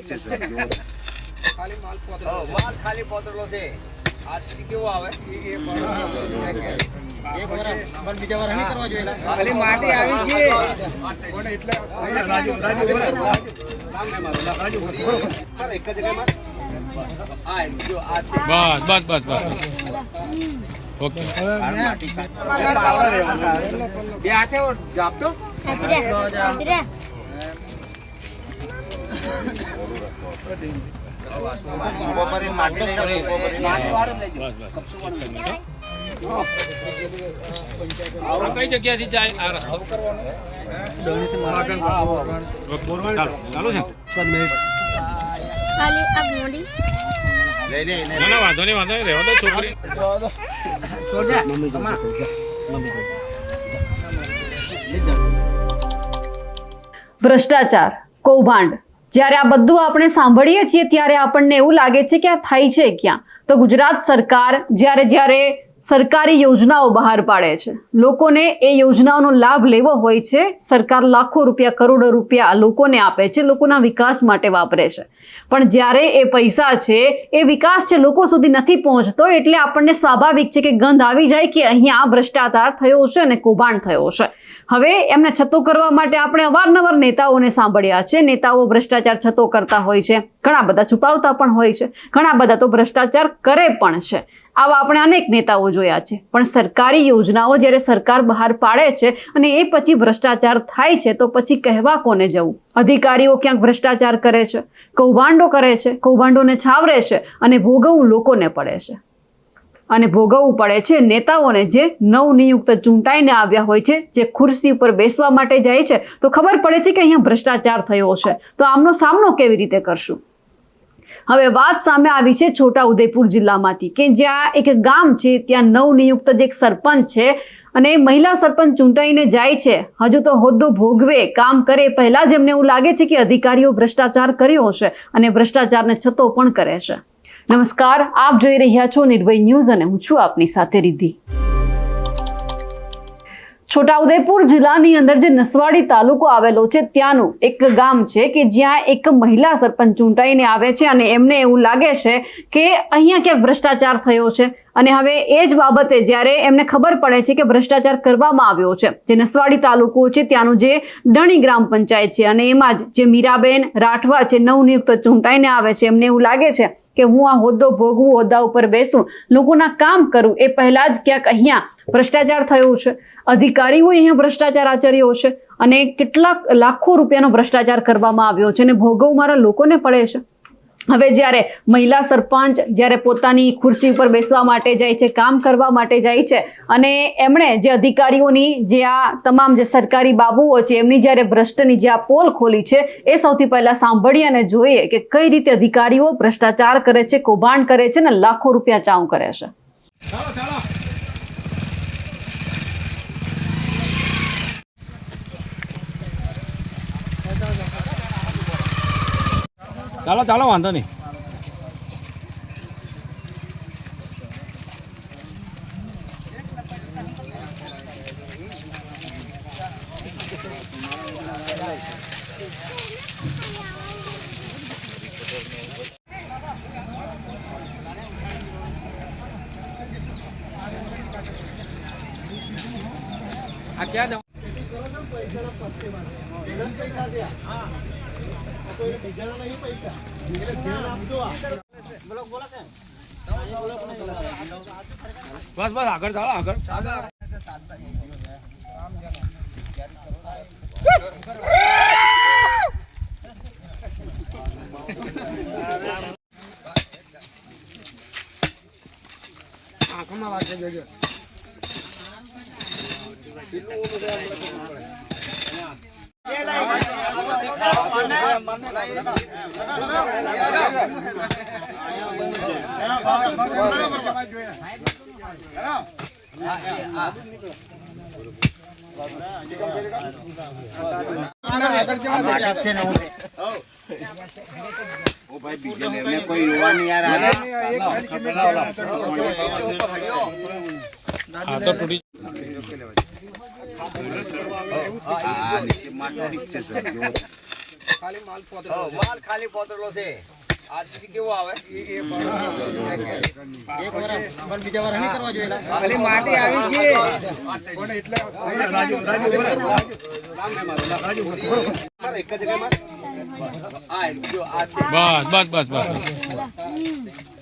છે સર ખાલી માલ ખાલી પોતળો છે આ કેવો આવે ખાલી માટી આવી ગઈ પણ એટલે રાજુ એક જ જગ્યામાં આ જો આ છે બસ ઓકે બે હાથે જાપતો કઈ જગ્યાથી જાય આ રસ્તો ચાલુ છે ખાલી આ મોડી ના વાંધો નહીં રહેવા દો છોકરી ભ્રષ્ટાચાર, કૌભાંડ, જ્યારે આ બધું આપણે સાંભળીએ છીએ ત્યારે આપણને એવું લાગે છે કે આ થાય છે ક્યાં? તો ગુજરાત સરકાર જ્યારે સરકારી યોજનાઓ બહાર પાડે છે, લોકોને એ યોજનાઓનો લાભ લેવો હોય છે, સરકાર લાખો રૂપિયા કરોડો રૂપિયા લોકોને આપે છે, લોકોના વિકાસ માટે વાપરે છે, પણ જ્યારે એ પૈસા છે એ વિકાસ છે લોકો સુધી નથી પહોંચતો એટલે આપણને સ્વાભાવિક છે કે ગંધ આવી જાય કે અહીંયા ભ્રષ્ટાચાર થયો છે અને કૌભાંડ થયો છે. હવે એમને છતો કરવા માટે આપણે અવારનવાર નેતાઓને સાંભળ્યા છે, નેતાઓ ભ્રષ્ટાચાર છતો કરતા હોય છે, ઘણા બધા છુપાવતા પણ હોય છે, ઘણા બધા તો ભ્રષ્ટાચાર કરે પણ છે. આવા આપણે અનેક નેતાઓ જોયા છે, પણ સરકારી યોજનાઓ જ્યારે સરકાર બહાર પાડે છે અને એ પછી ભ્રષ્ટાચાર થાય છે તો પછી કહેવા કોને જવું? અધિકારીઓ ક્યાંક ભ્રષ્ટાચાર કરે છે, કૌભાંડો કરે છે, કૌભાંડોને છાવરે છે અને ભોગવવું લોકોને પડે છે. અને ભોગવવું પડે છે નેતાઓને જે નવનિયુક્ત ચૂંટાઈને આવ્યા હોય છે, જે ખુરશી ઉપર બેસવા માટે જાય છે તો ખબર પડે છે કે અહીંયા ભ્રષ્ટાચાર થયો છે, તો આમનો સામનો કેવી રીતે કરશું? હવે વાત સામે આવી છે છોટાઉદેપુર જિલ્લામાંથી કે જ્યાં એક ગામ છે, ત્યાં નવનિયુક્ત જે એક સરપંચ છે અને મહિલા સરપંચ ચૂંટાઈને જાય છે, હજુ તો હોદ્દો ભોગવે, કામ કરે પહેલા જ એમને એવું લાગે છે કે અધિકારીઓ ભ્રષ્ટાચાર કર્યો છે અને ભ્રષ્ટાચારને છતો પણ કરે છે. નમસ્કાર, આપ જોઈ રહ્યા છો નિર્ભય ન્યૂઝ અને હું છું આપની સાથે રિદ્ધિ. છોટાઉદેપુર જિલ્લાની અંદર જે નસવાડી તાલુકો આવેલો છે ત્યાંનું એક ગામ છે કે જ્યાં એક મહિલા સરપંચ ચૂંટાઈને આવે છે અને એમને એવું લાગે છે કે અહીંયા ક્યાંક ભ્રષ્ટાચાર થયો છે અને હવે એ જ બાબતે જ્યારે એમને ખબર પડે છે કે ભ્રષ્ટાચાર કરવામાં આવ્યો છે, જે નસવાડી તાલુકો છે ત્યાંનું જે ડણી ગ્રામ પંચાયત છે અને એમાં જ જે મીરાબેન રાઠવા છે નવનિયુક્ત ચૂંટાઈને આવે છે, એમને એવું લાગે છે કે હું આ હોદ્દો ભોગવું, હોદ્દા ઉપર બેસું, લોકોના કામ કરું એ પહેલા જ ક્યાંક અહીંયા ભ્રષ્ટાચાર થયો છે, અધિકારીઓ અહીંયા ભ્રષ્ટાચાર આચર્યો છે અને કેટલાક લાખો રૂપિયાનો ભ્રષ્ટાચાર કરવામાં આવ્યો છે અને ભોગવવું મારા લોકોને પડે છે. હવે જ્યારે મહિલા સરપંચ જ્યારે પોતાની ખુરશી ઉપર બેસવા માટે જાય છે, કામ કરવા માટે જાય છે અને એમણે જે અધિકારીઓની જે આ તમામ જે સરકારી બાબુઓ છે એમની જ્યારે ભ્રષ્ટની જે આ પોલ ખોલી છે એ સૌથી પહેલા સાંભળીએ અને જોઈએ કે કઈ રીતે અધિકારીઓ ભ્રષ્ટાચાર કરે છે, કૌભાંડ કરે છે અને લાખો રૂપિયા ચાઉ કરે છે. ચાલો વાંધો નહીં. આ ક્યાં જવું? બસ આગળ ચાલો આગળ. આંખમાં વાંચે જોજો. ભાઈ બીજા કોઈ યુવાની યાર આ તો તૂટી નીચે માટી છે સર માલ ખાલી પોતરેલો છે આરસીસી કેવો આવે ખાલી માટી આવી ગઈ એક જ જગ્યામાં આ જો આ છે બસ બસ બસ બસ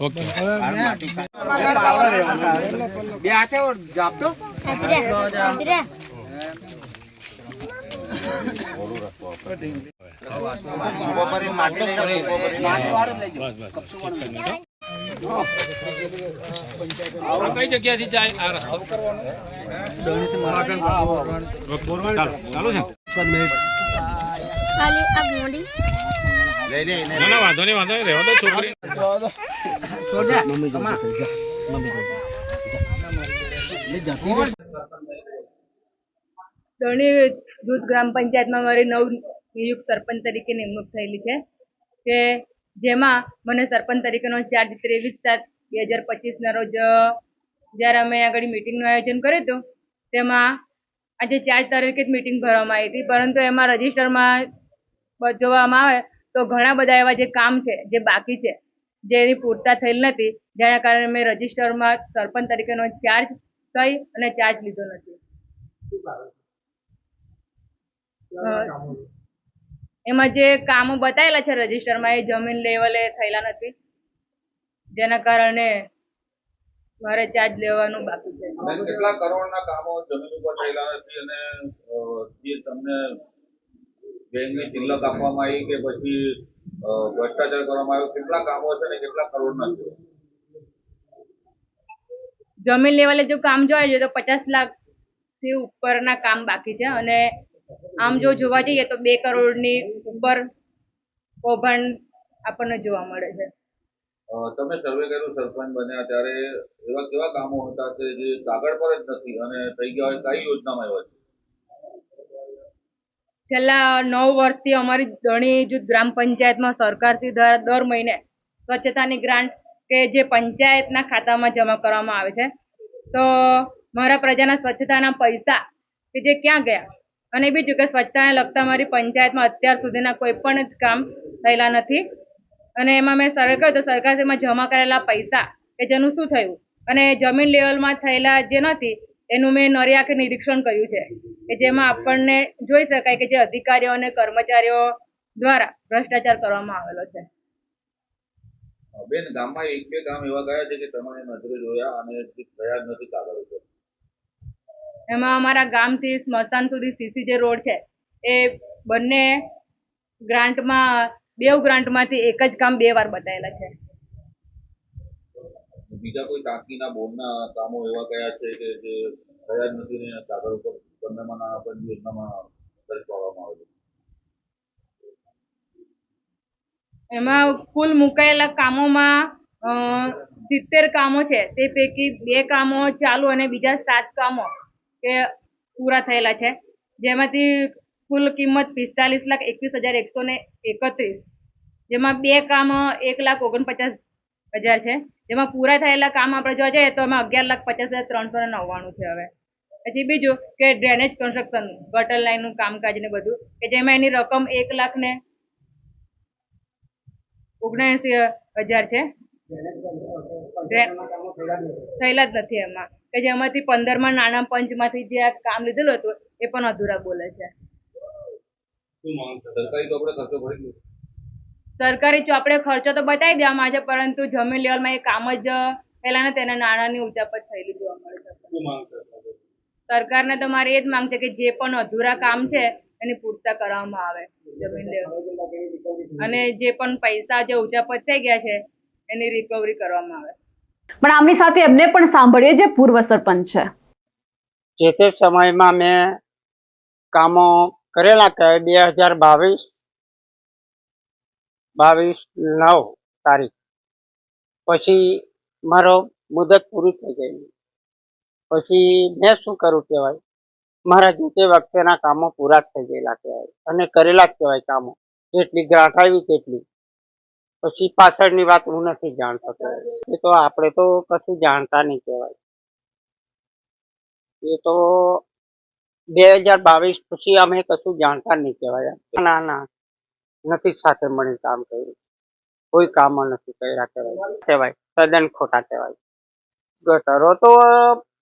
ઓકે બે હાથે જાપતો માટી લઈ બસ બસ આ કઈ જગ્યાથી જાય આ રસ્તો ચાલુ છે ખાલી આ મોડી ના ના વાંધો નહીં રહેવા દો છોકરી ધણી જૂથ ગ્રામ પંચાયતમાં મારી નવ નિયુક્ત સરપંચ તરીકે નિમણૂક થયેલી છે કે જેમાં મને સરપંચ તરીકેનો ચાર્જ 23/7/2025ના રોજ જ્યારે અમે આગળ મિટિંગનું આયોજન કર્યું હતું તેમાં આજે 4 તારીખે જ મિટિંગ ભરવામાં આવી હતી, પરંતુ એમાં રજિસ્ટરમાં જોવામાં આવે તો ઘણા બધા એવા જે કામ છે જે બાકી છે જેની પૂર્તતા થયેલ નથી, જેના કારણે મેં રજિસ્ટરમાં સરપંચ તરીકેનો ચાર્જ થઈ અને ચાર્જ લીધો નથી. એમાં જે કામો બતાવેલા છે રજિસ્ટરમાં એ જમીન લેવલે થયેલા નથી, જેના કારણે મારે ચાર્જ લેવાનું બાકી છે. કેટલા કરોડના કામો જમીન ઉપર થયેલા નથી અને જે તમને બેંકની કિલ્લત આપવામાં આવી કે પછી ભ્રષ્ટાચાર કરવામાં આવ્યો, કેટલા કામો છે ને કેટલા કરોડના છે? જમીન લેવલે જો કામ જોવા જોઈએ તો 50 લાખથી ઉપરના કામ બાકી છે અને આમ જો જોવા જઈએ તો 2 કરોડની ઉપર કૌભાંડ આપણને જોવા મળે છે. તમે સર્વે કર્યું સરપંચ બન્યા ત્યારે એવા કેવા કામો હતા કે જે કાગળ પર જ નથી અને થઈ ગયા હોય કઈ યોજનામાં આવ્યા છે? છેલ્લા 9 વર્ષથી અમારી ધણી જૂથ ગ્રામ પંચાયતમાં સરકારથી દર મહિને સ્વચ્છતાની ગ્રાન્ટ કે જે પંચાયતના ખાતામાં જમા કરવામાં આવે છે, તો મારા પ્રજાના સ્વચ્છતાના પૈસા કે જે ક્યાં ગયા, અને બીજું કે સ્વચ્છતાને લગતા મારી પંચાયતમાં અત્યાર સુધીના કોઈ પણ જ કામ થયેલા નથી. અને એમાં મેં સર્વે કર્યો તો સરકારમાં જમા કરેલા પૈસા કે જેનું શું થયું, અને જમીન લેવલમાં થયેલા જે નથી એનું મેં નરી આંખે નિરીક્ષણ કર્યું છે કે જેમાં આપણને જોઈ શકાય કે જે અધિકારીઓ અને કર્મચારીઓ દ્વારા ભ્રષ્ટાચાર કરવામાં આવેલો છે. બેન, ગામમાં એક બે કામ એવા ગયા છે કે તમે નજરે જોયા અને જે થયા જ નથી કાગળ ઉપર? એમાં અમારા ગામથી સ્મશાન સુધી સીસી જે રોડ છે એ બંને ગ્રાન્ટમાં 2 ગ્રાન્ટમાંથી એક જ કામ 2 વાર બતાવેલા છે. બીજા કોઈ ટાંકીના બોરના કામો એવા ગયા છે કે જે થયા જ નથી ને કાગળ ઉપર બંનેમાં યોજનામાં કરી પાડવામાં આવે છે? એમાં કુલ મુકાયેલા કામોમાં 70 કામો છે, તે પૈકી 2 કામો ચાલુ અને બીજા 7 કામો કે પૂરા થયેલા છે, જેમાંથી કુલ કિંમત 45,21,131, જેમાં 2 કામ 1,49,000 છે, જેમાં પૂરા થયેલા કામ આપણે જોવા જઈએ તો એમાં 11,50,399 છે. હવે પછી બીજું કે ડ્રેનેજ કન્સ્ટ્રક્શન ગટર લાઈનનું કામકાજ ને બધું કે જેમાં એની રકમ 1,79,000 છે, થયેલા જ નથી એમાં, કે જેમાંથી 15માં નાના પંચમાંથી જે આ કામ લીધેલું હતું એ પણ અધૂરા બોલે છે. સરકારી ચોપડે ખર્ચો તો બતાવી દેવામાં આવે છે, પરંતુ જમીન લેવલમાં એ કામ જ થયેલા નથી અને નાણાંની ઉચાપત થયેલી જોવા મળે છે. સરકારને તો મારી એ જ માંગ છે કે જે પણ અધૂરા કામ છે એની પૂર્તતા કરવામાં આવે જમીન લેવલ, અને જે પણ પૈસા જે ઉચાપત થઈ ગયા છે એની રિકવરી કરવામાં આવે. પણ આમની સાથે એમને પણ સાંભળીએ જે પૂર્વ સરપંચ છે. જે તે સમયમાં મેં કામો કરેલા કે 2022/9 તારીખ પછી મારો મુદત પૂરી થઈ ગઈ. પછી મેં શું કરું કહેવાય, મારા જે તે વખતેના કામો પૂરા થઈ ગયેલા કહેવાય અને કરેલા જ કહેવાય કામો, જેટલી ગ્રાન્ટ આવી તેટલી. પછી પાછળની વાત હું નથી જાણતો કહેવાય, એ તો આપણે તો કશું જાણતા નહીં કહેવાય. એ તો 2022 પછી અમે કશું જાણતા નહીં કહેવાય. ના ના, નથી સાથે મળી કામ કર્યું, કોઈ કામ નથી કર્યા કહેવાય, તદ્દન ખોટા કહેવાય. ગટરો તો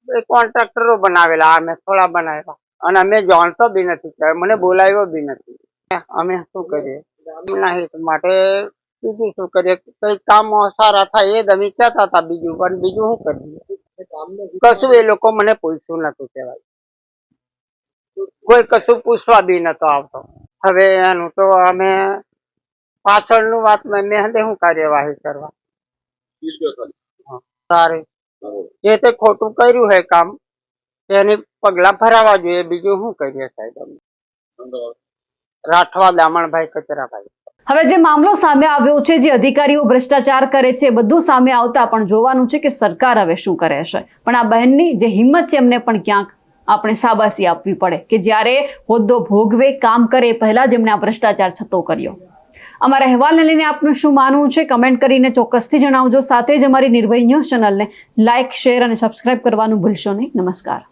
એ કોન્ટ્રાક્ટરો બનાવેલા, અમે થોડા બનાવ્યા, અને અમે જાણતો બી નથી, મને બોલાવ્યો બી નથી. અમે શું કરીએ, ગામના હિત માટે બીજું શું કરીએ, કઈ કામ સારા થાય એ જ અમે કહેતા હતા, બીજું પણ બીજું શું કરીએ, કશું એ લોકો મને પૂછ્યું નતું કહેવાય, કોઈ કશું પૂછવા બી નતો આવતો. હવે એનું તો અમે પાછળનું વાત મેં શું કાર્યવાહી કરવા સારી, જે તે ખોટું કર્યું હોય કામ એની પગલા ભરાવા જોઈએ, બીજું શું કરીએ સાહેબ. અમે રાઠવા દામણભાઈ કચરાભાઈ. હવે જે મામલો સામે આવ્યો છે, જે અધિકારીઓ ભ્રષ્ટાચાર કરે છે, બધું સામે આવતા પણ જોવાનું છે કે સરકાર હવે શું કરે છે. પણ આ બહેનની જે હિંમત છે એમને પણ ક્યાંક આપણે શાબાશી આપવી પડે કે જ્યારે હોદ્દો ભોગવે, કામ કરે પહેલા જ એમને આ ભ્રષ્ટાચાર છતો કર્યો. અમારા અહેવાલને લઈને આપનું શું માનવું છે કમેન્ટ કરીને ચોક્કસથી જણાવજો. સાથે જ અમારી નિર્ભય ન્યૂઝ ચેનલને લાઇક, શેર અને સબસ્ક્રાઇબ કરવાનું ભૂલશો નહીં. નમસ્કાર.